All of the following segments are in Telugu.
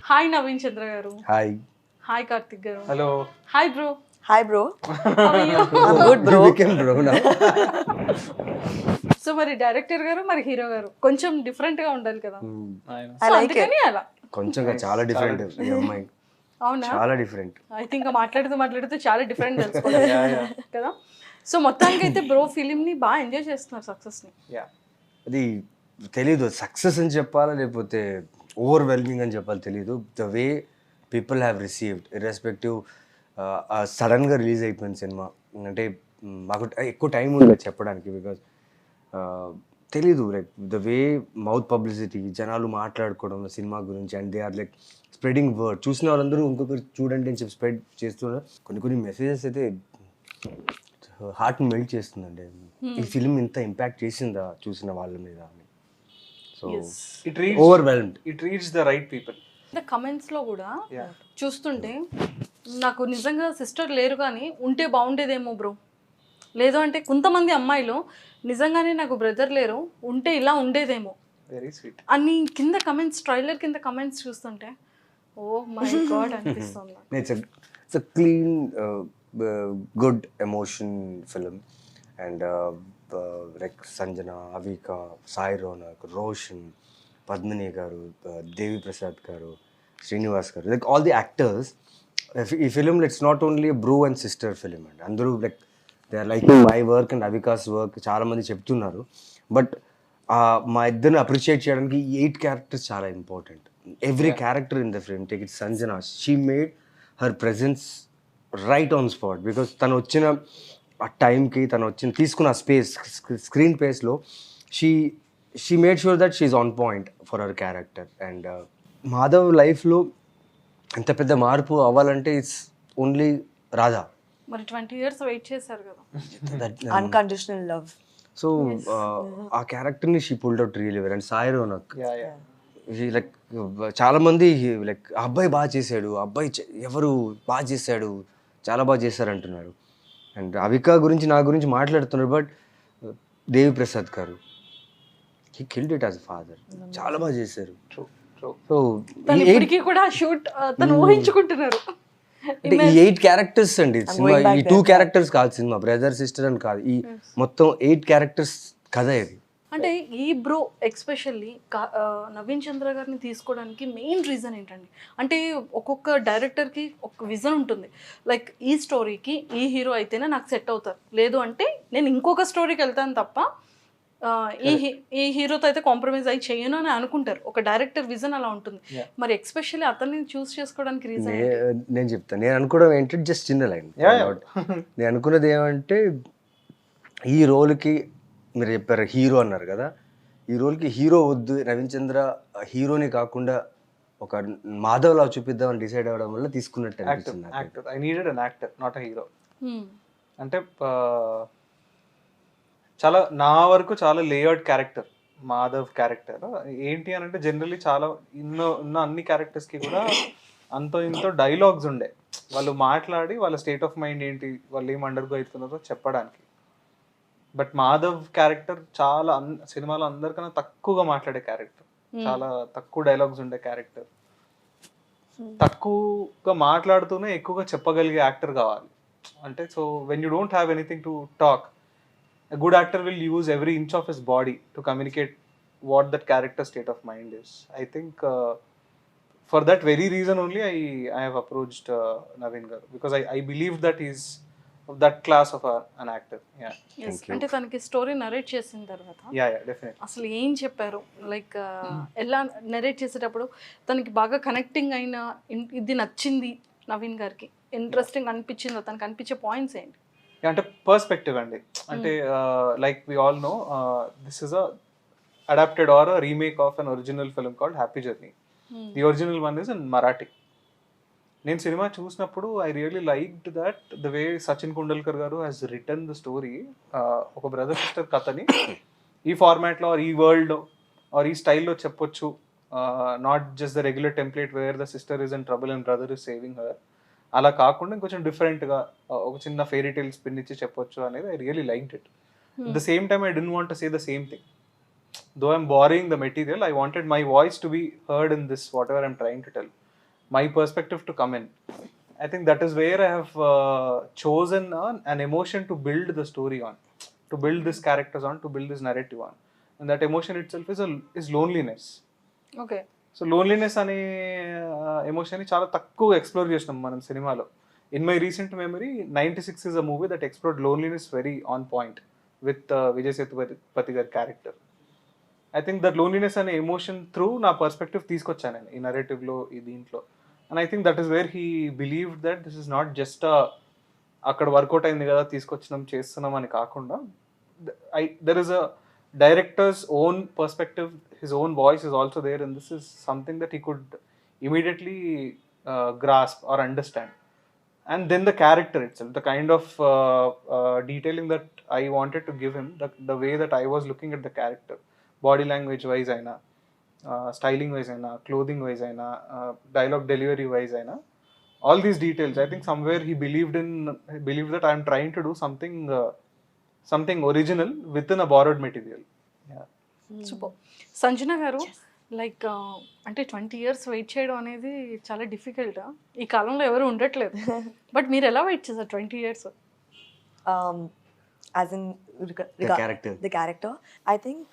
హాయ్ నవీన్ చంద్ర గారు. హాయ్. హాయ్ కార్తిక్ గారు. Hello. Hi bro. Hi, bro. How are you? I'm good, bro. You became bro now. So మరి డైరెక్టర్ గారు మరి హీరో గారు కొంచెం డిఫరెంట్ గా ఉండాలి కదా. I సో like అందుకని అలా. కొంచెం చాలా డిఫరెంట్ ఈ అమ్మాయి, అవునా? చాలా డిఫరెంట్. ఐ థింక్ మాట్లాడుతూ చాలా డిఫరెంట్ తెలుసుకోవాలి కదా. సో మొత్తానికి అయితే బ్రో ఫిలిం ని బాగా ఎంజాయ్ చేస్తున్నారు, సక్సెస్ ని. అది తెలీదు సక్సెస్ అని చెప్పాలా లేకపోతే ఓవర్వెల్మింగ్ అని చెప్పాలి తెలీదు. The way people have received irrespective. సడన్గా రిలీజ్ అయిపోయింది సినిమా. అంటే మాకు ఎక్కువ టైం ఉండదు చెప్పడానికి, బికాజ్ తెలీదు like the way mouth publicity, జనాలు మాట్లాడుకోవడం సినిమా గురించి, and they are like spreading word. చూసిన వాళ్ళందరూ ఇంకొకరు చూడండి అని చెప్పి స్ప్రెడ్ చేస్తున్నారు. కొన్ని మెసేజెస్ అయితే హార్ట్ మెల్ట్ చేస్తుందండి. ఈ ఫిలిం ఇంత ఇంపాక్ట్ చేసిందా చూసిన వాళ్ళ మీద అని. So overwhelmed. It reach the right people. Comments లో కూడా చూస్తుంటే నాకు నిజంగా సిస్టర్ లేరు కానీ ఉంటే బాగుండేదేమో బ్రో, లేదు అంటే కొంతమంది అమ్మాయిలు నిజంగానే నాకు బ్రదర్ లేరు ఉంటే ఇలా ఉండేదేమో వెరీ స్వీట్ అని కింద కమెంట్స్, ట్రైలర్ కింద కమెంట్స్ చూస్తుంటే ఓ మై గాడ్ అనిపిస్తుంది. It's a clean, good emotion film, and like Sanjana, Avika, Sai Ronak, Roshan, Padmini garu, Devi Prasad garu, Srinivas garu, like all the actors. ఈ film it's not only bro and sister film అండి. అందరూ like they are like my work and Avika's work చాలామంది చెప్తున్నారు. బట్ మా ఇద్దరిని అప్రిషియేట్ చేయడానికి 8 క్యారెక్టర్స్ చాలా important. Every character in the film, take it Sanjana, she made her presence right on spot. Because తను వచ్చిన ఆ టైంకి, తను తీసుకున్న స్పేస్, స్క్రీన్ స్పేస్లో she made sure that she's on point for her character. And Madhav లైఫ్లో ఎంత పెద్ద మార్పు అవ్వాలంటే ఇట్స్ ఓన్లీ రాధా. మరి 20 years వెయిట్ చేశారు కదా. Unconditional love. సో ఆ క్యారెక్టర్ని she pulled out really well. And Sai Ronak like చాలా మంది లైక్ అబ్బాయి బాగా చేశాడు, అబ్బాయి ఎవరు బాగా చేశాడు, చాలా బాగా చేశారు అంటున్నారు. అండ్ అవికా గురించి నా గురించి మాట్లాడుతున్నారు. బట్ దేవి ప్రసాద్ గారు he killed it as father, చాలా బాగా చేశారు. సో తను ఇప్పటికీ కూడా షూట్ తను ఊహించుకుంటున్నారు. అంటే ఈ 8 క్యారెక్టర్స్ అండి సినిమా. ఈ 2 క్యారెక్టర్స్ కాదు సినిమా, బ్రదర్ సిస్టర్ అని కాదు, ఈ మొత్తం 8 క్యారెక్టర్స్ కథ ఇది. అంటే ఈ బ్రో ఎక్స్పెషల్లీ నవీన్ చంద్ర గారిని తీసుకోవడానికి మెయిన్ రీజన్ ఏంటండి? అంటే ఒక్కొక్క డైరెక్టర్కి ఒక విజన్ ఉంటుంది. లైక్ ఈ స్టోరీకి ఈ హీరో అయితేనే నాకు సెట్ అవుతారు, లేదు అంటే నేను ఇంకొక స్టోరీకి వెళ్తాను తప్ప ఈ హీరోతో అయితే కాంప్రమైజ్ అయ్యి చేయను అని అనుకుంటారు. ఒక డైరెక్టర్ విజన్ అలా ఉంటుంది. మరి ఎక్స్పెషల్లీ అతన్ని చూస్ చేసుకోవడానికి రీజన్ నేను చెప్తాను. నేను అనుకోవడం ఏంటంటే జస్ట్ చిన్న లైన్. నేను అనుకున్నది ఏమంటే ఈ రోల్కి మీరు చెప్పారు హీరో అన్నారు కదా, ఈ రోల్కి హీరో వద్దు, నవీన్ చంద్ర హీరోని కాకుండా ఒక మాధవ్లా చూపిద్దామని డిసైడ్ అవ్వడం వల్ల తీసుకున్నట్టు అనిపిస్తుంది. I needed an actor, not a hero. అంటే చాలా నా వరకు చాలా లేఅవుట్ క్యారెక్టర్ మాధవ్ క్యారెక్టర్. ఏంటి అని అంటే జనరల్లీ చాలా ఉన్న అన్ని క్యారెక్టర్స్కి కూడా అంతో ఇంతో డైలాగ్స్ ఉండే, వాళ్ళు మాట్లాడి వాళ్ళ స్టేట్ ఆఫ్ మైండ్ ఏంటి, వాళ్ళు ఏం అండర్గో అవుతున్నారో చెప్పడానికి. బట్ మాధవ్ క్యారెక్టర్ చాలా సినిమాలో అందరికన్నా తక్కువగా మాట్లాడే క్యారెక్టర్, చాలా తక్కువ డైలాగ్స్ ఉండే క్యారెక్టర్, తక్కువగా మాట్లాడుతూనే ఎక్కువగా చెప్పగలిగే యాక్టర్ కావాలి. అంటే so when you don't have anything to talk, a good actor will use every inch of his body to communicate what that character state of mind is. I think for that very reason only I have approached Naveen garu, because I believe that he's of that class of an actor. Yeah. Yes. అంటే తనకి స్టోరీ నరేట్ చేసిన తర్వాత definitely అసలు ఏం చెప్పారు, లైక్ ఎలా నరేట్ చేసేటప్పుడు తనకి బాగా కనెక్టింగ్ అయిన ఇది నచ్చింది నవీన్ గారికి, ఇంట్రెస్టింగ్ అనిపించిందో తనకు అనిపించే పాయింట్స్ ఏంటి? అంటే పర్స్పెక్టివ్ అండి. అంటే like we all know this is a adapted or a remake of an original film called Happy Journey. The original one is in Marathi. నేను సినిమా చూసినప్పుడు I really liked that the way Sachin Kundalkar గారు హ్యాస్ రిటర్న్ ద స్టోరీ. ఒక బ్రదర్ సిస్టర్ కథని ఈ ఫార్మాట్లో ఆర్ ఈ వరల్డ్లో ఆర్ ఈ స్టైల్లో చెప్పొచ్చు, not just the regular template wear the sister is in trouble and brother is saving her. అలా కాకుండా ఇంకొంచెం డిఫరెంట్గా ఒక చిన్న ఫెయిరీ టైల్ స్పిన్ ఇచ్చి చెప్పొచ్చు అనేది I really liked it. At the same time I don't want to say the same thing. Though I'm borrowing the material, I wanted my voice to be heard in this, whatever I'm trying to tell. my perspective to come in. I think that is where I have chosen an emotion to build the story on, to build these characters on, to build this narrative on. And that emotion itself is loneliness. Okay. So loneliness అనే ఎమోషన్ని చాలా తక్కువ ఎక్స్ప్లోర్ చేసినాం మనం సినిమాలో. In my recent memory 96 is a movie that explored loneliness very on point with Vijay Sethupathi గారి character. I think that loneliness అనే ఎమోషన్ త్రూ నా పర్స్పెక్టివ్ తీసుకొచ్చాను నేను ఈ నరేటివ్లో, ఈ దీంట్లో. And I think that is where he believe that this is not just అక్కడ వర్కౌట్ అయింది కదా తీసుకొచ్చినాం చేస్తున్నాం అని కాకుండా, there is a director's own perspective, his own voice is also there, and this is something that he could immediately grasp or understand. And then the character itself, the kind of detailing that I wanted to give him, the way that I was looking at the character, body language wise aina, styling wise aina, clothing wise aina, dialogue delivery wise aina, all these details, I think somewhere he believed that I am trying to do something original within a borrowed material. Yeah. Super. Sanjana గారు, లైక్ అంటే 20 years వెయిట్ చేయడం అనేది చాలా డిఫికల్ట్. ఈ కాలంలో ఎవరు ఉండట్లేదు. బట్ మీరు ఎలా వెయిట్ చేశారు 20 years? As in character. The character. I think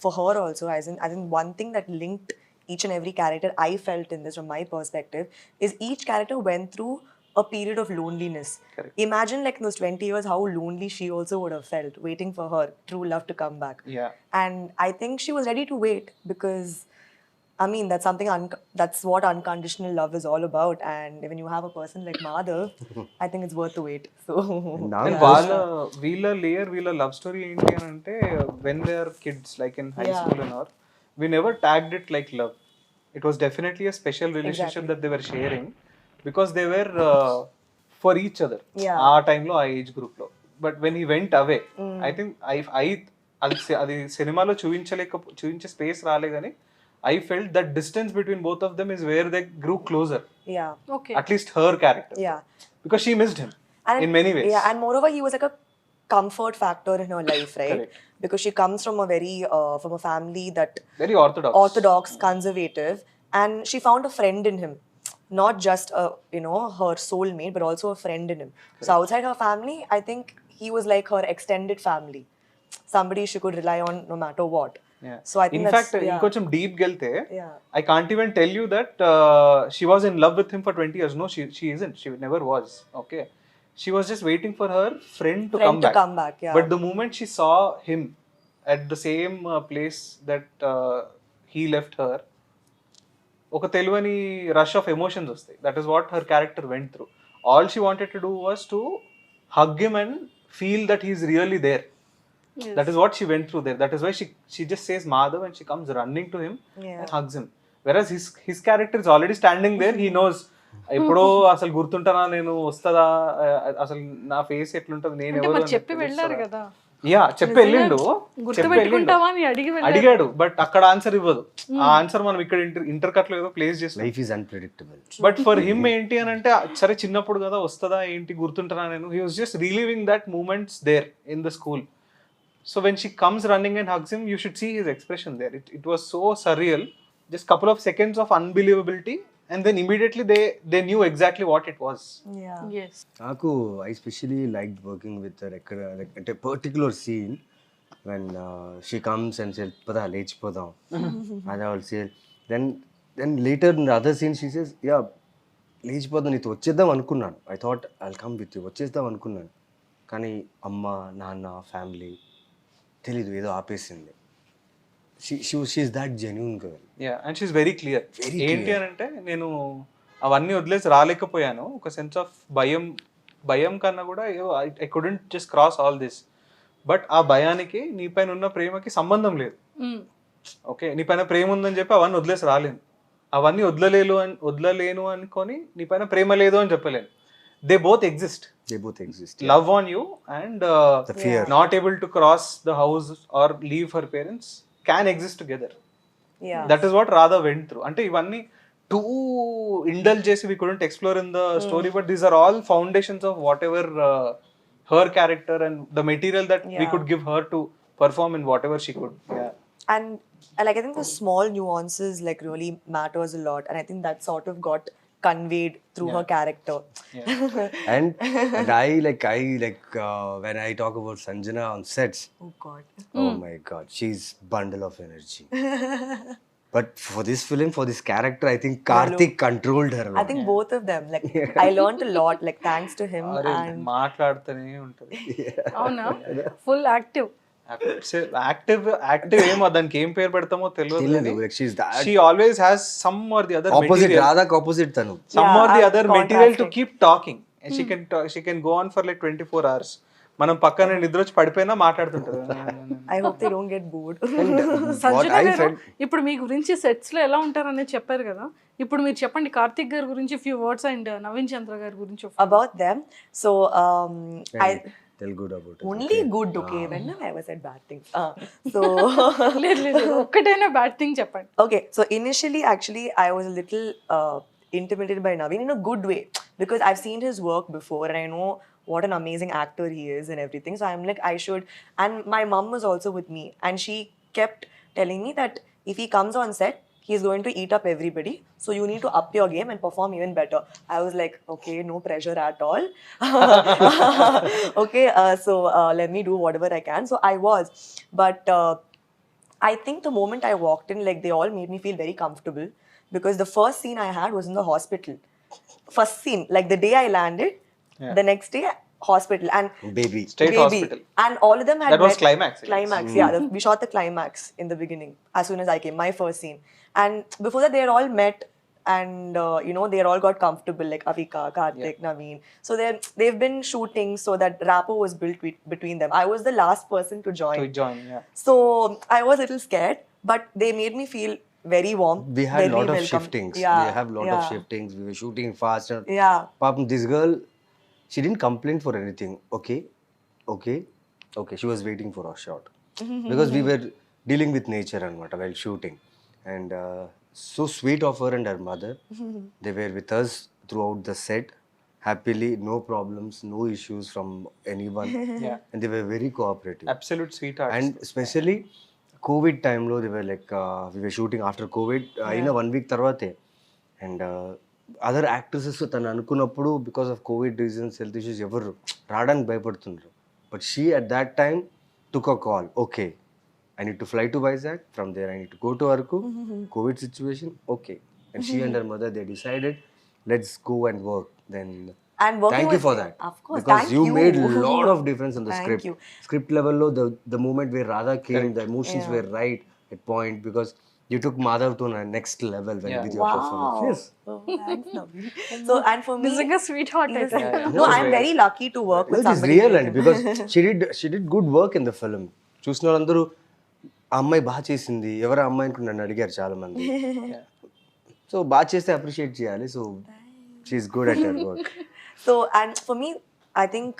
for her also, as in one thing that linked each and every character I felt in this from my perspective is each character went through a period of loneliness. Correct. Imagine like in those 20 years how lonely she also would have felt waiting for her true love to come back. Yeah. And I think she was ready to wait because I mean that's something that's what unconditional love is all about, and when you have a person like Madhav I think it's worth the wait. So And వీళ్ళ లవ్ స్టోరీ ఏంటి అని అంటే, when they are kids like in high school and all, we never tagged it like love. It was definitely a special relationship that they were sharing because they were for each other. Yeah. ఆ టైంలో ఆ ఏజ్ గ్రూప్ లో. But when he went away, I think అది సినిమాలో చూపించే స్పేస్ రాలే కానీ I felt that distance between both of them is where they grew closer. yeah. Okay. At least her character. Yeah. Because she missed him And in many ways. Yeah, and moreover, he was like a comfort factor in her life, right? Correct. Because she comes from a very from a family that Very orthodox. conservative, and she found a friend in him, not just her soulmate, but also a friend in him. So outside her family, I think he was like her extended family, somebody she could rely on no matter what. Yeah. So I think in fact, yeah. inkoncham deep gelte, Yeah. I can't even tell you that she was in love with him for 20 years. No, she isn't. She never was. Okay. She was just waiting for her friend to come back. Yeah. But the moment she saw him at the same place that he left her, oka teluvani rush of emotions vastayi. That is what her character went through. All she wanted to do was to hug him and feel that he's really there. Yes. That is what she went through there. That is why she just says Madhav and she comes running to him Yeah. and hugs him. Whereas his character is already standing there. He knows ఎప్పుడో అసలు గుర్తుంటానా నేను, వస్తుందా అసలు నా ఫేస్ ఎట్లుంటది, నేను అంటే ఎవరు మరి చెప్పి వెళ్ళారు కదా. యా చెప్పి వెళ్ళిండు, గుర్తు పెట్టుకుంటావా అని అడిగాడు. బట్ అక్కడ ఆన్సర్ ఇవ్వదు. ఆ ఆన్సర్ మనం ఇక్కడ ఇంటర్ కట్ లో ఏదో ప్లేస్ చేస్తాం. Life is unpredictable. But for him ఏంటి అని అంటే, సరే చిన్నప్పుడు కదా వస్తుందా ఏంటి గుర్తుంటానా నేను, he was just relieving that moments there in the school. So when she comes running and hugs him, you should see his expression there. It was so surreal. Just couple of seconds of unbelievability, and then immediately they knew exactly what it was. Yeah. yes. నాకు I specially like working with ఎక్కడ అంటే particular scene when she comes and says పదా లేచిపోదాం అది also then later other scene she says yeah లేచిపోదాం, నీతో వచ్చేద్దాం అనుకున్నాను. I thought I come with you, వచ్చేద్దాం అనుకున్నాను. కానీ అమ్మ నాన్న ఫ్యామిలీ తెలీదు, ఏదో ఆపేసింది. She's that genuine girl. Yeah, and she's very clear. Very ఏంటి clear. అని అంటే, నేను అవన్నీ వదిలేసి రాలేకపోయాను. ఒక సెన్స్ ఆఫ్ భయం కన్నా కూడా I couldn't just cross all this. But ఆ భయానికి నీ పైన ఉన్న ప్రేమకి సంబంధం లేదు. ఓకే, నీ పైన ప్రేమ ఉందని చెప్పి అవన్నీ వదిలేసి రాలేను. అవన్నీ వదలలేను అనుకొని నీ పైన ప్రేమ లేదు అని చెప్పలేను. They both exist. Love on you and the fear, not able to cross the house or leave her parents can exist together. Yeah. That is what Radha went through. Ante ivanni too indulge chesi we couldn't explore in the story, but these are all foundations of whatever her character and the material that we could give her to perform in whatever she could. Yeah. and like I think the small nuances like really matters a lot, and I think that sort of got conveyed through her character. And I when I talk about Sanjana on sets, Oh God. oh my god, she's bundle of energy. But for this film, for this character, I think Karthik controlled her. I think both of them. Like I learned a lot. Like thanks to him. అరే And మాట్లాడుతూనే ఉంటది. అవునా ఫుల్ యాక్టివ్. యాక్టివ్ ఏమో దానికి ఏం పేరు పెడతామో తెలియదు. like she's that She always has some or the other opposite, material. Radha opposite tanu. Some Yeah, or the I'm other material to contrasting. keep talking. And she can go on for like 24 hours. మనం పక్కన నిద్ర వచ్చి పడిపోయినా మాట్లాడుతుంటది. I hope they don't get bored. What Sanjana I గారు felt, ఇప్పుడు మీ గురించి సెట్స్ లో ఎలా ఉంటారనేది చెప్పారు కదా, ఇప్పుడు మీరు చెప్పండి కార్తిక్ గారి గురించి ఫ్యూ వర్డ్స్ అండ్ నవీన్ చంద్ర గారి గురించి About them. So I tell good about it. only good. Okay, when have I ever said bad things? So లేదు లేదు ఒక్కటైనా బ్యాడ్ థింగ్ చెప్పండి. okay. So initially, actually, I was a little intimidated by Naveen in a good way because I've seen his work before and I know what an amazing actor he is and everything. So I'm like, I should. And my mom was also with me, and she kept telling me that if he comes on set, he's going to eat up everybody. So you need to up your game and perform even better. I was like, okay, no pressure at all. Okay, so let me do whatever I can. So I was, but I think the moment I walked in, like they all made me feel very comfortable because the first scene I had was in the hospital. First scene, like the day I landed, the next day hospital and Baby. State baby. hospital. And all of them had That was met- climax, I guess. Climax, yeah. We shot the climax in the beginning as soon as I came, my first scene. And before that, they had all met and you know they all got comfortable, like Avika, Karthik, Naveen. So they've been shooting, so that rapport was built between them. I was the last person to join. To join, yeah. So I was a little scared, but they made me feel very warm. We had very a lot of welcome. shiftings. Yeah, We have lot of yeah. shiftings. We were shooting fast. Yeah. Papam, this girl, she didn't complain for anything. Okay. She was waiting for our shot because we were dealing with nature and what while shooting, and so sweet of her and her mother. They were with us throughout the set, happily, no problems, no issues from anyone, Yeah. and they were very cooperative. Absolute sweethearts. And especially COVID time lo, they were like we were shooting after COVID in a 1 week tarvate, and other actresses తను అనుకున్నప్పుడు because of COVID reasons, health issues, ఎవరు రావడానికి భయపడుతున్నారు. But she at that time took a call. Okay, I need to fly to Vizag. From there, I need to go to Arku. COVID situation. Okay, and she and her mother, they decided, let's go and work. Then And working thank you with- for that. Of course, because thank you you. made a lot of difference in the Thank script. you. Script level lo, the moment where Radha came, the emotions were right at point because you took Madhav to a next level when Yeah. with your performance. Yes. Oh, thanks, Naveen. So and for me, నిజంగా స్వీట్ హార్ట్ Yes. అయితే. No, I'm very lucky to work with Which is somebody. real like and him. because she did good work in the film. చూసిన వాళ్ళందరూ ఆ అమ్మాయి బాగా చేసింది, ఎవరు ఆ అమ్మాయి అనుకుని నన్ను అడిగారు చాలా మంది. సో బాగా చేస్తే అప్రిషియేట్ చేయాలి. So she's good at her work. So, and for me, I think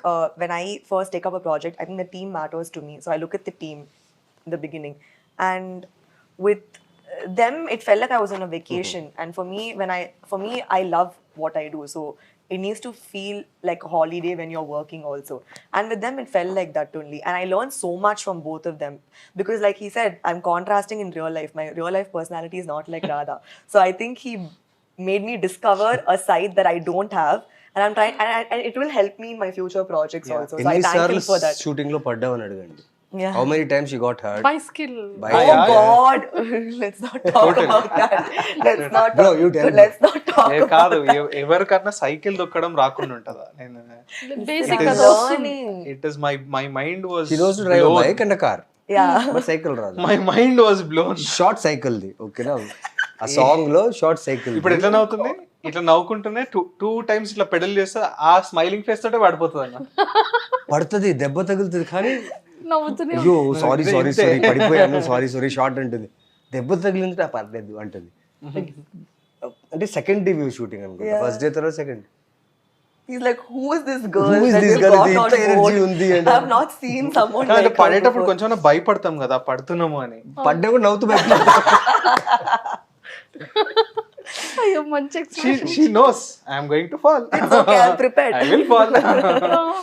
when I first take up a project, I think the team matters to me. So I look at the team in the beginning, and with them, it felt like I was on a vacation. And for me, I love what I do. So it needs to feel like a holiday when you're working also. And with them, it felt like that only. And I learned so much from both of them because, like he said, I'm contrasting in real life. My real life personality is not like Radha. So I think he made me discover a side that I don't have. And I'm trying, and it will help me in my future projects also. So I thank him ఎన్నిసార్లు for that. షూటింగ్ లో పడ్డావని అడగండి. Yeah. How many times she got hurt? By skill. By Oh yeah, God! Let's not talk about that. Let's not. Bro, you tell me. Let's not talk. కాదు ఎవరికన్నా సైకిల్ దొక్కడం రాకుండా ఉంటుందా? నేను బేసిక్ It అది is- వస్తుంది. It is my mind was She knows to drive a bike and a car. Yeah. But cycle రాదు. My mind was blown. Short cycle the ఓకేనా, ఆ సాంగ్ లో షార్ట్ సైకిల్. ఇప్పుడు ఎట్లా నవ్వుతుంది? ఇట్లా నవ్వుకుంటూనే టూ టైమ్స్ ఇట్లా పెడల్ చేస్తే ఆ స్మైలింగ్ ఫేస్ తోటే పడిపోతుంది అన్న. పడుతుంది, దెబ్బ తగులుతుంది, కానీ నవ్వుతూనే అయ్యో సారీ ఇదే సారీ ఇంతే. సారీ పడిపోయాను, సారీ షార్ట్ అంటుంది. దెబ్బ తగిలింది ఆ పర్లేదు అంటుంది. అంటే సెకండ్ డే వ్యూ షూటింగ్ అనుకుంటా, ఫస్ట్ డే తర్వాత second. He's like, who is this girl? Who is that this you girl? got ఇది on ఇంత energy board? ఉంది అంటే. I have not seen someone అంటే like her పడేటప్పుడు before. కొంచెం భయపడతాం కదా పడుతున్నాము అని. పడ్డా కూడా నవ్వుతూ బయట. అయ్యో మంచి expression. She knows I am going to fall. It's okay, I'm prepared. I will fall.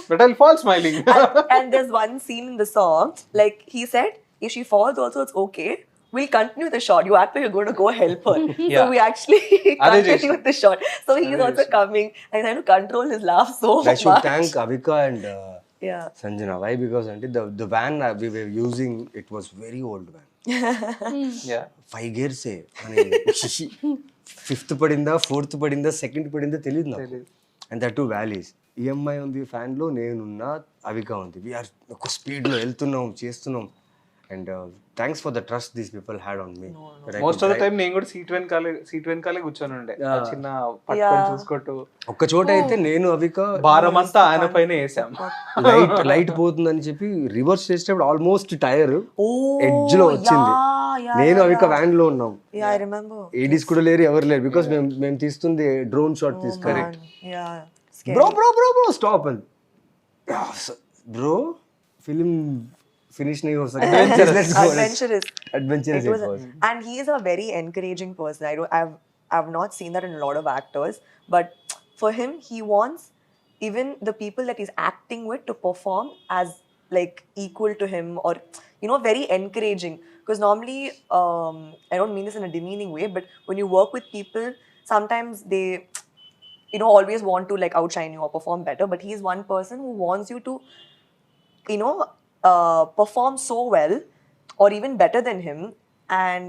But I'll fall smiling. And there's one scene in the song, like he said, if she falls also, it's okay. We'll continue the shot. You act like you're going to go help her. Yeah. So we actually Adhe continue chesam. with the shot. So he's Adhe also chesam. coming and trying to control his laugh so I should much. thank Avika and Yeah. Sanjana. Why? Because the van we were using, it was very old van. Yeah. 5 gears అని ఫిఫ్త్ పడిందా, ఫోర్త్ పడిందా, సెకండ్ పడిందా తెలియదు నాకు. తెలీదు. And that two valleys. EMI ఉంది ఫ్యాన్లో, నేనున్నా, అవిక ఉంది. వీఆర్ ఒక స్పీడ్లో వెళ్తున్నాం, చేస్తున్నాం. And thanks for the trust these people had on me. Most of the time నేను కూడా సీట్ వెనకాలే కూర్చొని ఉండే, ఆ చిన్న పట్టుకొని చూసుకుంటూ. ఒక్క చోట అయితే నేను అవిక భారం అంతా ఆయన పైన వేసాం. లైట్ పోతుందని చెప్పి రివర్స్ చేసేటప్పుడు ఆల్మోస్ట్ టైర్ Oh, ఎడ్జ్ లో వచ్చింది. yeah, నేను అవిక వ్యాన్ లో ఉన్నాం. Yeah, I remember. ఏడీస్ కూడా లేరు, ఎవరు లేరు. బికాస్ మేము తీస్తుంది డ్రోన్ షాట్ తీసుకొని. Man, yeah. Bro bro bro bro stop అని బ్రో ఫిలిం ఫినిష్ नहीं हो सकता. Adventurous. Adventurous It was it was. and he is a very encouraging person. I've not seen that in a lot of actors, but for him, he wants even the people that he's acting with to perform as like equal to him, or very encouraging. Because normally, I don't mean this in a demeaning way, but when you work with people, sometimes they always want to like outshine you or perform better. But he's one person who wants you to perform so well or even better than him, and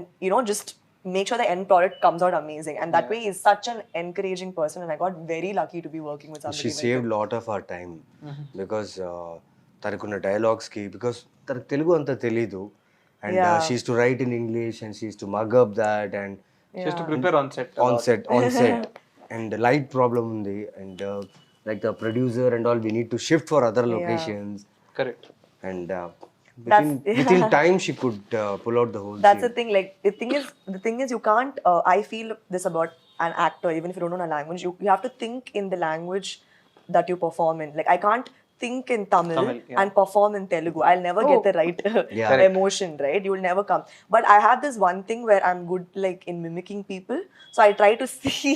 just make sure the end product comes out amazing. And that way he's such an encouraging person, and I got very lucky to be working with somebody She like saved him. lot of our time because తనకున్న డైలాగ్స్ కి, బికాస్ తనకు తెలుగు అంత తెలీదు. And she to right in English and she to mug up that and Just to prepare on set. on set and light problem ఉంది. And like the producer and all, we need to shift for other locations. Correct. And within time she could pull out the whole That's scene. the thing. Like the thing is you can't. I feel this about an actor, even if you don't know a language, you have to think in the language that you perform in. Like I can't think in Tamil, yeah. and perform in Telugu. I'll never get the right Yeah. emotion, right? You will never come. But I have this one thing where I'm good like in mimicking people. So I try to see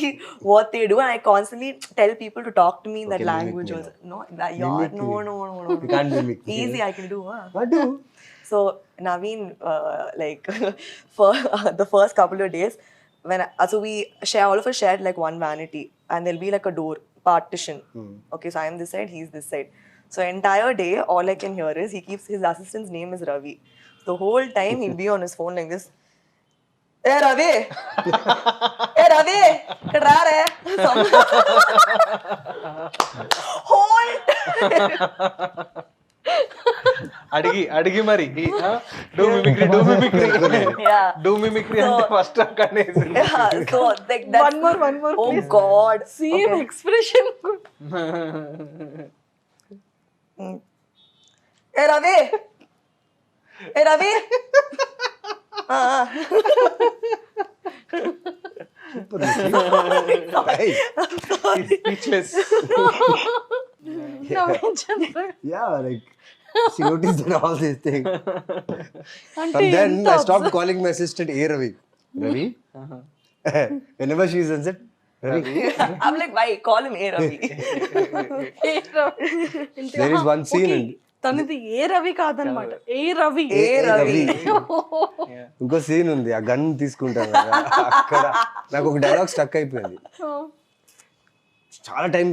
what they do, and I constantly tell people to talk to me in that Okay, mimic language me also. now. No, that you're, Mimic no, me. no, no, no, You no. can't mimic me. Easy, I can do. Huh? What do? So Naveen, like for the first couple of days, when so we share, all of us shared like one vanity, and there'll be like a door partition. Okay, so I am this side, he's this side. So entire day, all I can hear is his assistant's name is Ravi. The whole time he'll be on his phone like this. Hey Ravi, hey Ravi, get rare. Whole time. అడిగి మరి do mimicry Yeah. Do mimicry అంటే ఫస్ట్ అక్కడనే Yeah, so like that's, One more, oh please. God. Same expression. Hey Ravi! Hey Ravi! Hey. Speechless. Yeah, like she noticed that all these things. అంటే From then ఎంత I stopped calling my assistant A Ravi. Ravi? Whenever she's on set, Ravi. I'm like, why? Call him A Ravi. There is one scene and తనది ఏ రవి కాదనమాట, ఏ రవి. A Ravi. ఇంకో సీన్ ఉంది, ఆ గన్ తీసుకుంటాను కదా, అక్కడ నాకు ఒక డైలాగ్ స్టక్ అయిపోయింది. చాలా టైం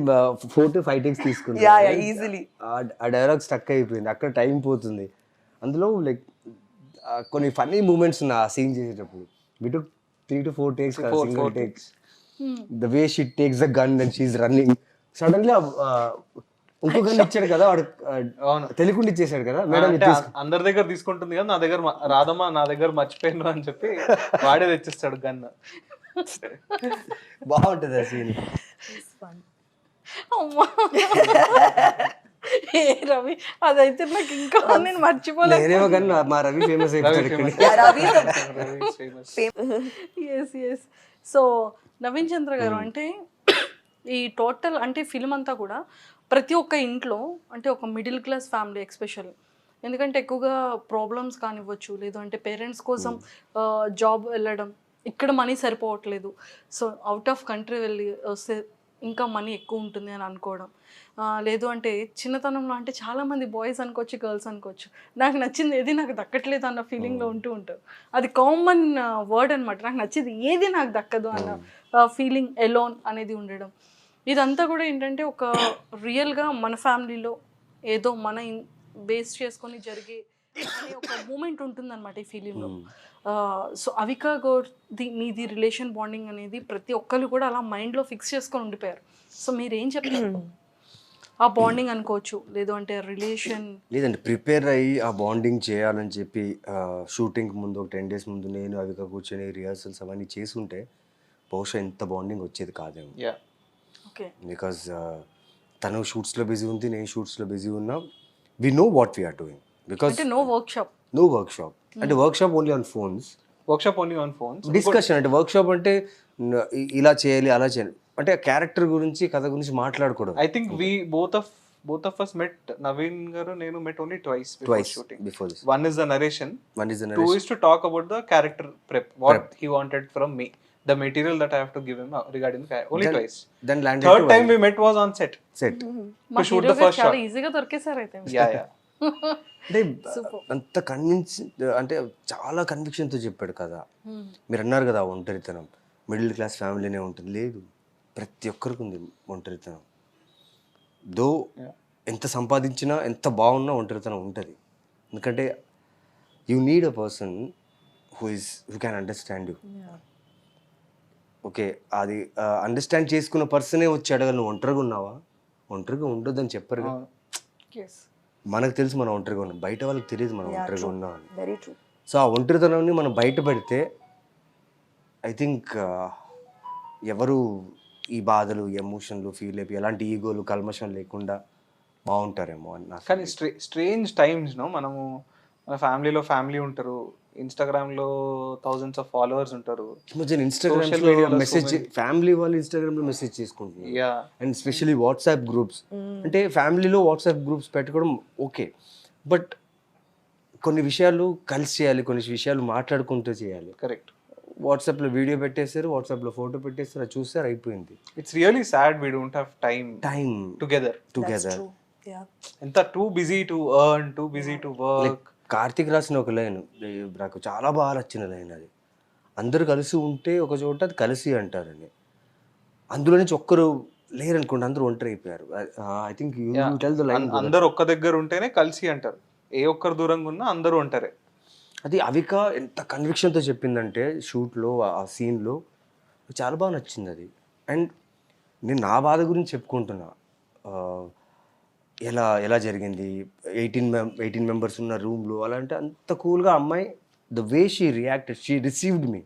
4 to 5 takes తీసుకుంటాను. Yeah, easily. ఆ డైలాగ్ స్టక్ అయిపోయింది, అక్కడ టైం పోతుంది. అందులో లైక్ కొన్ని ఫన్నీ మూమెంట్స్ ఉన్నాయి ఆ సీన్ చేసేటప్పుడు. We took 3 to 4 takes, single takes. The way she takes the gun and she's running, suddenly ఇంకో గన్ ఇచ్చాడు కదా వాడు, తెలియకుండా ఇచ్చేసాడు కదా మేడం. అంటే అందరి దగ్గర తీసుకుంటుంది కదా, నా దగ్గర రాదమ్మా, నా దగ్గర మర్చిపోయాను అని చెప్పి వాడే తెచ్చిస్తాడు గన్. బాగుంటుంది ఆ సీన్. It's fun. అమ్మా, ఏ రవి అదైతే నాకు ఇంకా నేను మర్చిపోలేదు. నేనేమో కానీ మా రవి ఫేమస్ అయిపోతాడు ఇక్కడ. Yeah, Ravi is yes. So Naveen Chandra గారు అంటే ఈ టోటల్ అంటే ఫిల్మ్ అంతా కూడా ప్రతి ఒక్క ఇంట్లో అంటే ఒక మిడిల్ క్లాస్ ఫ్యామిలీ ఎక్స్పెషల్, ఎందుకంటే ఎక్కువగా ప్రాబ్లమ్స్ కానివ్వచ్చు, లేదు అంటే పేరెంట్స్ కోసం జాబ్ వెళ్ళడం, ఇక్కడ మనీ సరిపోవట్లేదు, సో అవుట్ ఆఫ్ కంట్రీ వెళ్ళి వస్తే ఇంకా మనీ ఎక్కువ ఉంటుంది అని అనుకోవడం, లేదు అంటే చిన్నతనంలో అంటే చాలామంది బాయ్స్ అనుకోవచ్చు, గర్ల్స్ అనుకోవచ్చు, నాకు నచ్చింది ఏది నాకు దక్కట్లేదు అన్న ఫీలింగ్లో ఉంటూ ఉంటారు. అది కామన్ వర్డ్ అనమాట. నాకు నచ్చింది ఏది నాకు దక్కదు అన్న ఫీలింగ్, ఎలోన్ అనేది ఉండడం. ఇదంతా కూడా ఏంటంటే ఒక రియల్గా మన ఫ్యామిలీలో ఏదో మన బేస్ చేసుకొని జరిగే అనే ఒక మూమెంట్ ఉంటుందన్నమాట ఈ ఫిలింలో. సో అవికా గౌర్ది మీది రిలేషన్ బాండింగ్ అనేది ప్రతి ఒక్కరు కూడా అలా మైండ్లో ఫిక్స్ చేసుకొని ఉండిపోయారు. సో మీరు ఏం చెప్తారు? ఆ బాండింగ్ అనుకోవచ్చు, లేదు అంటే రిలేషన్. లేదండి, ప్రిపేర్ అయ్యి ఆ బాండింగ్ చేయాలని చెప్పి షూటింగ్ ముందు ఒక 10 days ముందు నేను అవిక కూర్చొని రిహార్సల్స్ అవన్నీ చేసుంటే బహుశా ఎంత బాండింగ్ వచ్చేది కాదేమో. ఓకే. బికాజ్ తను షూట్స్లో బిజీ ఉంది, నేను షూట్స్లో బిజీ ఉన్నా. We know what we're doing because అంటే no workshop. No workshop. అంటే workshop only on phones, workshop only on phones. Discussion. అంటే వర్క్ షాప్ అంటే ఇలా చేయాలి అలా చేయాలి అంటే క్యారెక్టర్ గురించి కథ గురించి మాట్లాడకూడదు. I think we both of us met, Naveen garu nenu met only twice before Twice shooting. before this. One is the narration, One is the two narration. is to talk about the character prep, what he wanted from me, the material that I have to give him regarding the character. Only twice. Then landed Third to time we met was on set set. మా shoot హీరో the first చాలా shot. ఈజీగా దొరికేశారు అయితే. Yeah. అంటే అంత కన్విన్స్, అంటే చాలా కన్విక్షన్తో చెప్పాడు కదా. మీరు అన్నారు కదా ఒంటరితనం మిడిల్ క్లాస్ ఫ్యామిలీనే ఉంటుంది. లేదు, ప్రతి ఒక్కరికి ఉంది ఒంటరితనం. దో ఎంత సంపాదించినా ఎంత బాగున్నా ఒంటరితనం ఉంటుంది. ఎందుకంటే you need a person who can understand you. Okay, అది అండర్స్టాండ్ చేసుకున్న పర్సనే వచ్చి అడగలు నువ్వు ఒంటరిగా ఉన్నావా, ఒంటరిగా ఉండొద్దని చెప్పరు కదా. మనకు తెలుసు మనం ఒంటరిగా ఉన్నాం, బయట వాళ్ళకి తెలియదు మనం ఒంటరిగా ఉన్నాం అని. Very true. సో ఆ ఒంటరితనాన్ని మనం బయట పెడితే ఐ థింక్ ఎవరు ఈ బాధలు ఎమోషన్లు ఫీల్ అయిపోయి ఎలాంటి ఈగోలు కల్మషం లేకుండా బాగుంటారేమో అని నాకు. కానీ స్ట్రేంజ్ టైమ్స్ నో, మనము మన ఫ్యామిలీలో ఫ్యామిలీ ఉంటారు, ఇన్స్టాగ్రామ్లో థౌజండ్స్ ఆఫ్ ఫాలోవర్స్ ఉంటారు. ఇన్స్టాగ్రామ్ మెసేజ్, ఫ్యామిలీ వాళ్ళు ఇన్స్టాగ్రామ్లో మెసేజ్ చేసుకుంటున్నారు. Yeah, and specially WhatsApp groups. అంటే ఫ్యామిలీలో వాట్సాప్ గ్రూప్స్ పెట్టుకోవడం ఓకే, బట్ కొన్ని విషయాలు కలిసి చేయాలి, కొన్ని విషయాలు మాట్లాడుకుంటూ చేయాలి. కరెక్ట్. వాట్సాప్లో వీడియో పెట్టేస్తారు, వాట్సాప్లో ఫోటో పెట్టేస్తారు, అది చూస్తారు, అయిపోయింది. It's really sad we don't have time together. True. Yeah. ఎంత too busy to earn, too busy to work. Karthik రాసిన ఒక లైన్ నాకు చాలా బాగా నచ్చిన లైన్ అది. అందరూ కలిసి ఉంటే ఒక చోట అది కలిసి అంటారని. అందులో నుంచి ఒక్కరు లేరనుకోండి, అందరూ ఒంటరి అయిపోయారు. I think you tell the line. అందరు ఒక్క దగ్గర ఉంటేనే కలిసి అంటారు, ఏ ఒక్కరు దూరంగా ఉన్నా అందరూ ఉంటారే. అది అవిక ఎంత కన్విక్షన్తో చెప్పిందంటే షూట్లో ఆ సీన్లో చాలా బాగా నచ్చింది అది. అండ్ నేను నా బాధ గురించి చెప్పుకుంటున్నా, ఎలా జరిగింది, 18 members ఉన్న రూమ్లో అలా అంటే అంత కూల్గా అమ్మాయి, the way she reacted, she received మీ.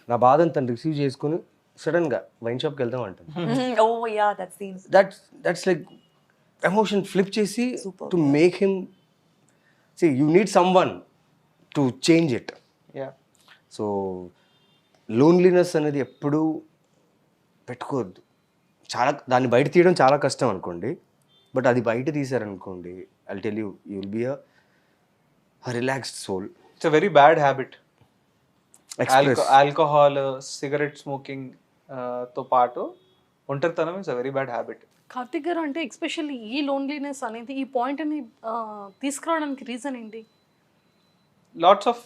నా బాధను తను రిసీవ్ చేసుకుని సడన్గా వైన్ షాప్కి వెళ్దాం అంటాను. Oh yeah, that scene. That's like emotion flip చేసి to make him see you need someone to change it. Yeah, so loneliness అనేది ఎప్పుడూ పెట్టుకోవద్దు. దాన్ని బయట తీయడం చాలా కష్టం అనుకోండి, బట్ అది బయట తీసారనుకోండి, I tell you will be a relaxed soul. It's a very bad habit. Alcohol, cigarette smoking తో పాటు ఒంటరితనం is a very bad habit. Karthik గారు అంటే ఎక్స్పెషల్లీ ఈ లోన్లీనెస్ అనేది, ఈ పాయింట్ని తీసుకురావడానికి రీజన్ ఏంటి? Lots of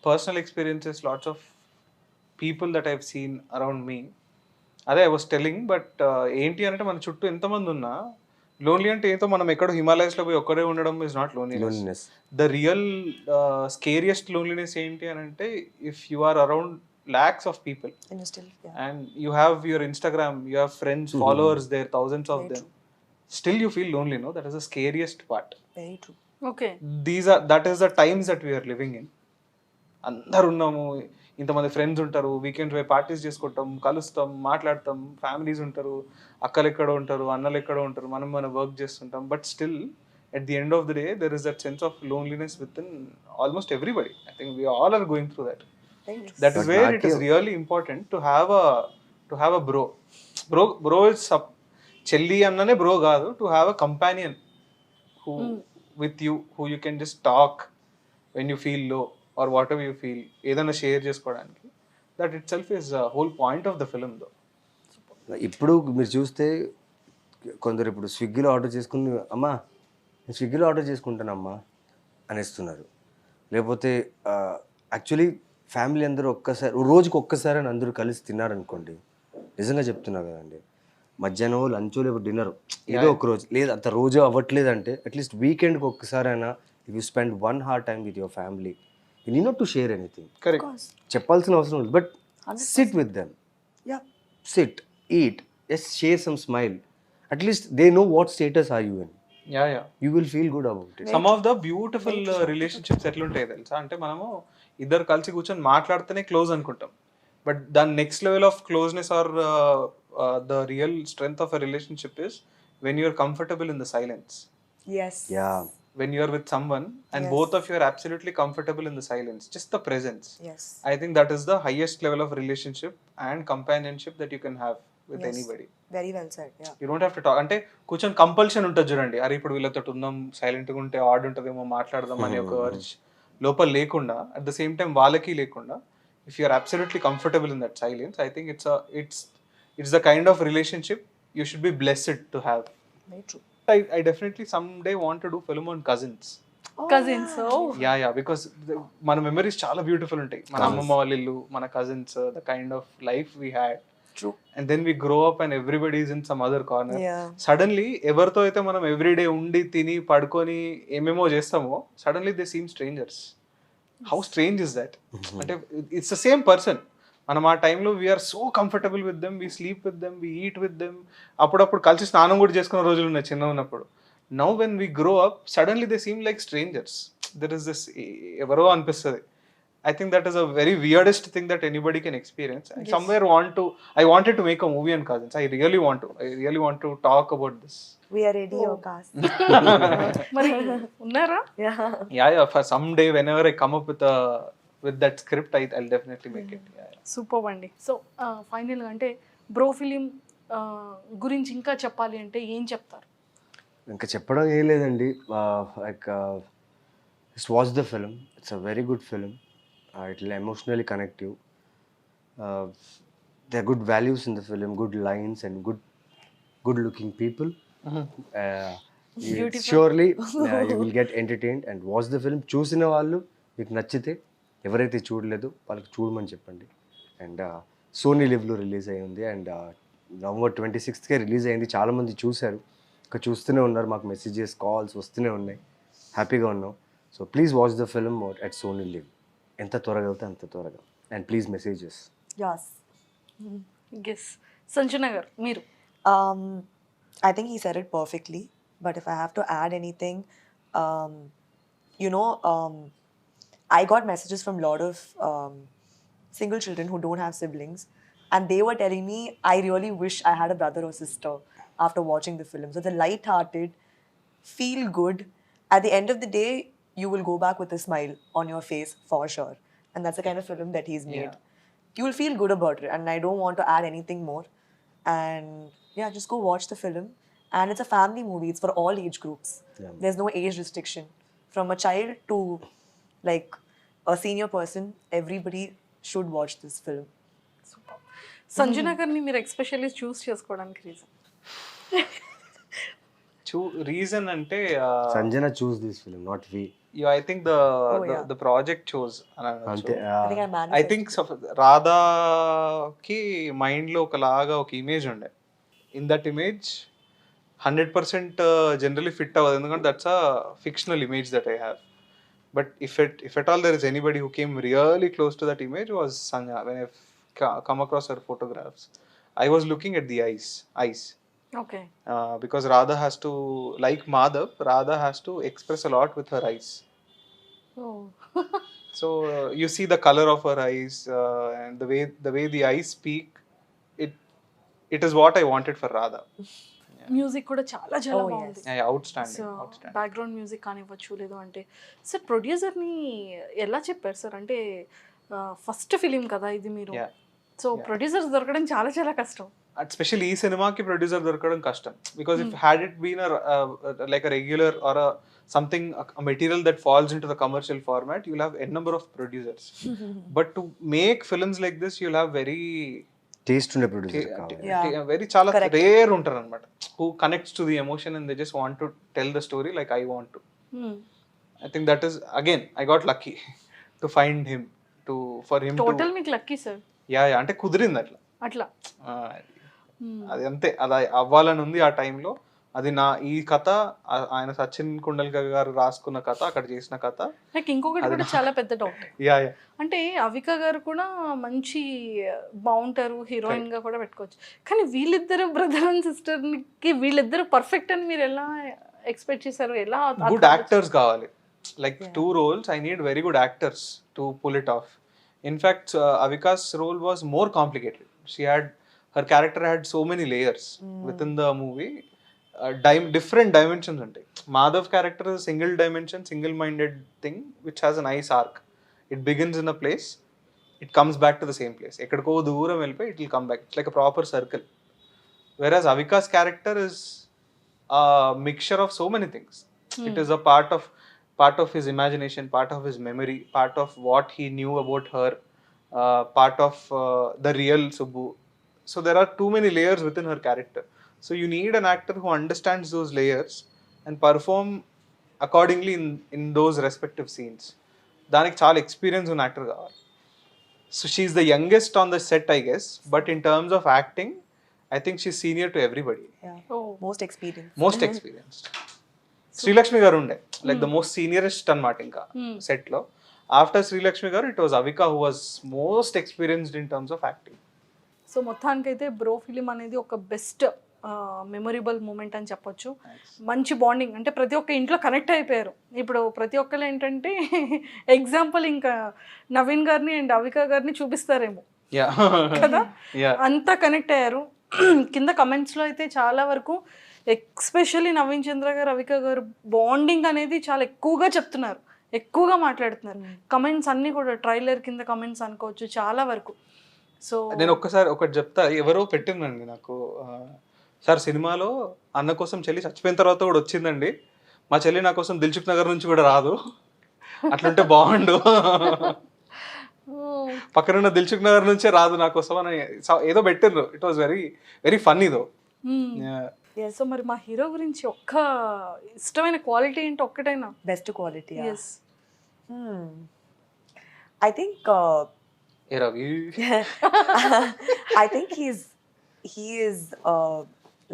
personal experiences, lots of people that I've seen around me. అదే ఐ వాస్ టెల్లింగ్. బట్ ఏంటి అంటే మన చుట్టూ ఎంతమంది ఉన్నా లోన్లీ అంటే ఏదో మనం ఎక్కడో హిమాలయస్లో పోయి ఒక్కడే ఉండడం is not loneliness. The real scariest loneliness ఏంటి అని అంటే if you are around lakhs of people And you still, yeah. and you have your Instagram, you have friends, followers there, thousands of them, still you feel lonely, no? That is the scariest part. Very true. Okay. That is the times that we are living in. అందరు ఉన్నాము, ఇంతమంది ఫ్రెండ్స్ ఉంటారు, వీకెండ్ పోయి పార్టీస్ చేసుకుంటాం, కలుస్తాం, మాట్లాడతాం, ఫ్యామిలీస్ ఉంటారు, అక్కలు ఎక్కడో ఉంటారు, అన్నలు ఎక్కడో ఉంటారు, మనం వర్క్ చేస్తుంటాం. But still at the end of the day there is that sense of loneliness within almost everybody. I think we all are going through that. Very true. That is where it is really important to have a bro is chelli annane bro gaadu, to have a companion who with you, who you can just talk when you feel low or whatever you feel, ఏదైనా షేర్ చేసుకోవడానికి. That itself is a whole point of the film though. ఇప్పుడు మీరు చూస్తే కొందరు ఇప్పుడు స్విగ్గీలో ఆర్డర్ చేసుకుని అమ్మా నేను స్విగ్గీలో ఆర్డర్ చేసుకుంటానమ్మా అనేస్తున్నారు. లేకపోతే యాక్చువల్లీ ఫ్యామిలీ అందరూ ఒక్కసారి రోజుకి ఒక్కసారి అని అందరూ కలిసి తిన్నారనుకోండి, నిజంగా చెప్తున్నా కదండి, మధ్యాహ్నం లంచ్ లేకపోతే డిన్నర్ ఏదో ఒక రోజు లేదు అంత రోజు అవ్వట్లేదంటే అట్లీస్ట్ వీకెండ్కి ఒక్కసారైనా if you spend 1 hour time with your family you need not to share anything. Correct. చెప్పాల్సిన అవసరం లేదు, but SIT with them, SIT, eat, just share some smile. At least they know what status are you in. Yeah you will feel good about it. Some of the beautiful relationships ఎట్లుంటాయి తెలుసా, అంటే మనము ఇద్దరు కలిసి కూర్చొని మాట్లాడితేనే క్లోజ్ అనుకుంటాం, బట్ దాని next level of closeness are the real strength of a relationship is when you are comfortable in the silence. Yes. Yeah When you are with someone and Yes. both of you are absolutely comfortable in the silence, just the presence. Yes. I think that is the highest level of relationship and companionship that you can have with Yes. anybody. Very well said. Yeah. You don't have to talk. అంటే కూర్చొని కంపల్షన్ ఉంటుంది చూడండి, అరే ఇప్పుడు వీళ్ళతో ఉందాం, సైలెంట్గా ఉంటే ఆడ్ ఉంటుందేమో, మాట్లాడదాం అనే ఒక అర్జ్ లోపల లేకుండా, అట్ ద సేమ్ టైం వాళ్ళకి లేకుండా, if you are absolutely comfortable in that silence, I think it's the kind of relationship you should be blessed to have. Very true. I definitely someday want to do film on cousins. Cousins. Yeah because మన మెమరీస్ చాలా బ్యూటిఫుల్ ఉంటాయి, మన అమ్మమ్మ వాళ్ళ ఇల్లు, మన cousins, the kind of life we had. True. And then we grow up and everybody is in some other corner. Yeah. Suddenly ఎవరితో అయితే మనం ఎవ్రీడే ఉండి తిని పడుకొని ఏమేమో చేస్తామో, suddenly they seem strangers. How strange is that? అంటే ఇట్స్ ద సేమ్ పర్సన్. మనం ఆ టైంలో we are so comfortable with them, we sleep with them, we eat with them, అప్పుడప్పుడు కలిసి స్నానం కూడా చేసుకున్న రోజులు ఉన్నాయి చిన్న ఉన్నప్పుడు. Now when we grow up suddenly they seem like strangers. There is this ఎవరో అనిపిస్తుంది. I think that is a very weirdest thing that anybody can experience. I somewhere I wanted to make a movie on cousins. I really want to talk about this. We are ready, your cast. మరి ఉన్నారా? Yeah. Yeah, for someday whenever I come up with that script, I'll definitely make it. Yeah. Super అండి. సో ఫైనల్గా అంటే బ్రో ఫిలిం గురించి ఇంకా చెప్పాలి అంటే ఏం చెప్తారు? ఇంకా చెప్పడం ఏం లేదండి, like just watch the film. It's a very good film. It will emotionally connect you. There are good values in the film, good lines and good looking people. Surely you will get entertained and watch the film. చూసిన వాళ్ళు మీకు నచ్చితే, ఎవరైతే చూడలేదు వాళ్ళకి చూడమని చెప్పండి. అండ్ సోనీ లివ్లో రిలీజ్ అయ్యింది అండ్ November 26th రిలీజ్ అయింది. చాలామంది చూశారు, ఇంకా చూస్తూనే ఉన్నారు, మాకు మెసేజెస్ కాల్స్ వస్తూనే ఉన్నాయి, హ్యాపీగా ఉన్నాం. So please watch the film at Sony LIV. ఎంత త్వరగా వెళ్తే అంత త్వరగా. And please messages. Yes. Guess. Sanjana garu మీరు? I think he said it perfectly. But if I have to add anything, um, I got messages from a lot of single children who don't have siblings, and they were telling me, I really wish I had a brother or sister after watching the film. So the light-hearted, feel good. At the end of the day, you will go back with a smile on your face for sure. And that's the kind of film that he's made. You will feel good about it, and I don't want to add anything more. And yeah, just go watch the film. And it's a family movie. It's for all age groups. Yeah. There's no age restriction. From a child to like a senior person, everybody should watch this film. Super. Sanjana గారిని మీరు ఎక్స్పెషల్లీ చూస్ చేసుకోవడానికి రీజన్? Reason అంటే Sanjana choose this film, not we. I think yeah. the project chose. అంతే. I think I I manifested. think రాధాకి మైండ్లో ఒకలాగా ఒక ఇమేజ్ ఉండే. In that image 100% generally fit అవ్వదు, ఎందుకంటే that's a fictional image that I have. But if at all there is anybody who came really close to that image was Sanya. When I've come across her photographs, I was looking at the eyes. Okay. Because Radha has to, like Madhav, Radha has to express a lot with her eyes. So you see the color of her eyes and the way the eyes speak. It is what I wanted for Radha. Music కూడా చాలా చాలా Oh, బాగుంది. Yeah, outstanding. బ్యాక్గ్రౌండ్ మ్యూజిక్ కానివ్వచ్చు, లేదు అంటే సార్ ప్రొడ్యూసర్ని ఎలా చెప్పారు సార్? అంటే ఫస్ట్ ఫిలిం కదా ఇది మీరు, Yeah. సో ప్రొడ్యూసర్స్ దొరకడం చాలా చాలా కష్టం. Especially ఈ సినిమాకి ప్రొడ్యూసర్ దొరకడం కష్టం, because if had it been like a regular or a material that falls into the commercial format, you'll have n number of producers. But to make films like this, you'll have very taste ఉండే ప్రొడ్యూసర్ కావాలి. Yeah. వెరీ చాలా Correct. రేర్ ఉంటారు అనమాట who connects to the emotion and they just want to tell the story like I want to. I think that is again I got lucky to find him for him total to మీకు లక్కీ సార్ yeah అంటే కుదిరింది అట్లా. అట్లా. అది అంతే అది అవ్వాలని ఉంది ఆ టైంలో. అది నా ఈ కథ ఆయన సచిన్ కుండల్కర్ గారు రాసుకున్న కథ అక్కడ చేసిన కథ. నాకు ఇంకొకటి కూడా చాలా పెద్ద డౌట్. యా అంటే అవిక గారు కూడా మంచి బాగుంటారు, హీరోయిన్ గా కూడా పెట్టుకోవచ్చు. కానీ వీళ్ళిద్దరు బ్రదర్ అండ్ సిస్టర్ కి వీళ్ళిద్దరు పర్ఫెక్ట్ అని మీరు ఎలా ఎక్స్పెక్ట్ చేశారు? ఎలా గుడ్ యాక్టర్స్ కావాలి. Like 2 roles I need very good actors to pull it off. In fact Avika's role was more complicated. Her character had so many layers within the movie. Different dimensions ఉంటాయి. Madhav character is a single dimension, single minded thing which has a nice arc. It begins in a place, it comes back to the same place. ఎక్కడికో దూరం వెళ్ళిపోయి it will come back. It's like a proper circle. Whereas Avika's character is a mixture of so many things. It is a part of his imagination, part of his memory, part of what he knew about her, part of the real Subbu. So there are too many layers within her character. So you need an actor who understands those layers and perform accordingly in those respective scenes. దానికి చాలా ఎక్స్పీరియన్స్ ఉన్న యాక్టర్ కావాలి. So she's the youngest on the set I guess, but in terms of acting I think she senior to everybody. Most experienced. Most experienced. Srilakshmi garu ఉండే లైక్ ద మోస్ట్ సీనియరెస్ట్ అనమాట ఇంకా సెట్ లో. ఆఫ్టర్ శ్రీలక్ష్మి గారు it was Avika who was most experienced in terms of acting. So మొత్తానికైతే బ్రో ఫిలిం అనేది ఒక బెస్ట్ మెమొరబుల్ మూమెంట్ అని చెప్పొచ్చు. మంచి బాండింగ్, అంటే ప్రతి ఒక్క ఇంట్లో కనెక్ట్ అయిపోయారు. ఇప్పుడు ప్రతి ఒక్కరు ఏంటంటే ఎగ్జాంపుల్ ఇంకా నవీన్ గారిని అండ్ అవిక గారిని చూపిస్తారేమో కదా, అంతా కనెక్ట్ అయ్యారు. కింద కమెంట్స్లో అయితే చాలా వరకు ఎక్స్పెషల్లీ నవీన్ చంద్ర గారు అవిక గారు బాండింగ్ అనేది చాలా ఎక్కువగా చెప్తున్నారు, ఎక్కువగా మాట్లాడుతున్నారు. కమెంట్స్ అన్నీ కూడా ట్రైలర్ కింద కమెంట్స్ అనుకోవచ్చు చాలా వరకు. సో నేను ఒకటి చెప్తా, ఎవరో పెట్టిందండి నాకు, సార్ సినిమాలో అన్న కోసం చెల్లి చచ్చిపోయిన తర్వాత కూడా వచ్చిందండి, మా చెల్లి నా కోసం దిల్సుఖ్ నగర్ నుంచి కూడా రాదు, అట్లుంటే బాగుండు, పక్కనున్న దిల్సుఖ్ నగర్ నుంచే రాదు నా కోసం అని ఏదో పెట్టిండ్రు. It was very very funny though. So మరి మా హీరో గురించి ఒక్క ఇష్టమైన క్వాలిటీ ఏంటి ఒక్కటైనా? Best quality. Yeah. Yes. I think I think he is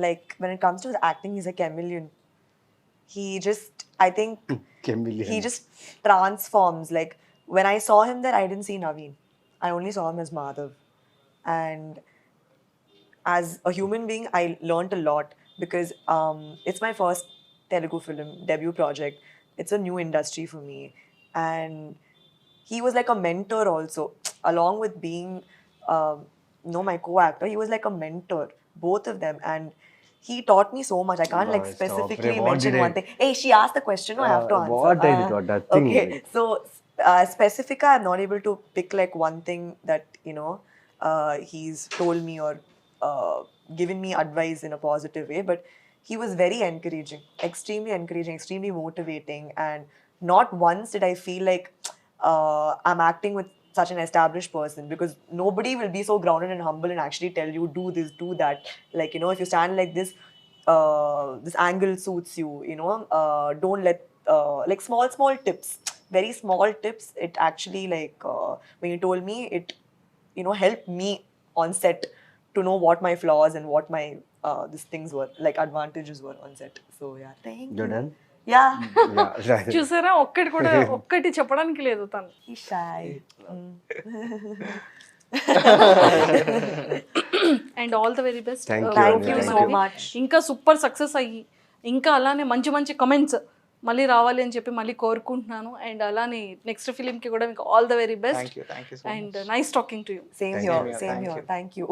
like when it comes to his acting, he's a chameleon. I think Chameleon. he just transforms. Like when I saw him there, I didn't see Naveen. I only saw him as Madhav. And as a human being, I learned a lot because it's my first Telugu film debut project. It's a new industry for me. And he was like a mentor also, along with being my co-actor. He was like a mentor, both of them, and he taught me so much. I can't like Stop. specifically What mention did I- one thing. Hey, she asked the question, no, I have to answer. what I did, what that thing Okay, is. so Specifica, I'm not able to pick like one thing that he's told me or given me advice in a positive way, but he was very encouraging, extremely motivating, and not once did I feel like I'm acting with such an established person, because nobody will be so grounded and humble and actually tell you do this, do that. Like, if you stand like this, this angle suits you, don't let like small tips, very small tips. It actually like when you told me it, helped me on set to know what my flaws and what my these things were, like advantages were on set. So yeah, thank You're you. done? Yeah. Yeah, right. చూసారా, ఒక్కటి చెప్పడానికి లేదు తను. He's shy. And all the very best. Thank you, Thank you so much. ఇంకా సూపర్ సక్సెస్ అయ్యి ఇంకా అలానే మంచి కమెంట్స్ మళ్ళీ రావాలి అని చెప్పి మళ్ళీ కోరుకుంటున్నాను. అండ్ అలానే నెక్స్ట్ ఫిలింకి కూడా మీకు all the very best. Thank you so much. And nice talking to you. Same Thank here. you. Same Thank here. you. Thank you.